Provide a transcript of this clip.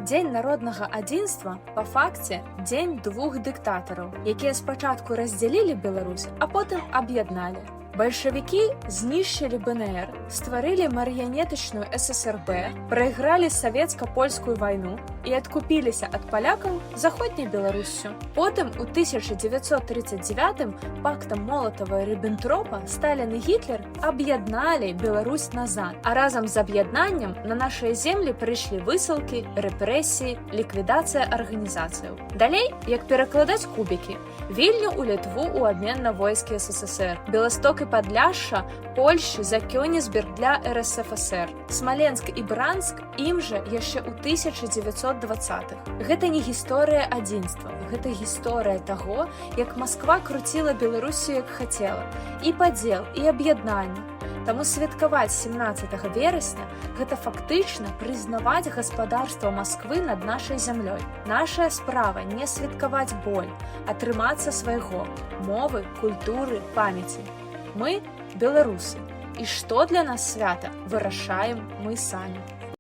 Дзень народнага адзінства па факце дзень двух дыктатараў, якія спачатку раздзялілі Беларусь, а потым аб'ядналі. Бальшавікі знішчылі БНР, стварылі марыянетачную ССРБ, прайгралі савецка-польскую вайну і адкупіліся ад палякаў заходняй Беларуссю. Потым у 1939 пактам Молатава-Ріббентропа Сталін і Гітлер аб'ядналі Беларусь назад, а разам з аб'яднаннем на нашыя землі прыйшлі высылкі, рэпрэсіі, ліквідацыя арганізацыяў. Далей, як перакладаць кубікі, Вільню ў Літву ў абмен на войскі СССР, Беласток і Падляшша Польшчы за Кёнігсберг для РСФСР, Смаленск і Бранск ім жа яшчэ ў 1920-х. Гэта не гісторыя адзінства, гэта гісторыя таго, як Масква круціла Беларусію як хацела, і падзел, і аб'яднанне. Таму святкаваць 17 верасня гэта фактычна прызнаваць гаспадарства Масквы над нашай зямлёй. Нашая справа не святкаваць боль, а трымацца свайго мовы, культуры, памяці. Мы беларусы, і што для нас свята, вырашаем мы самі.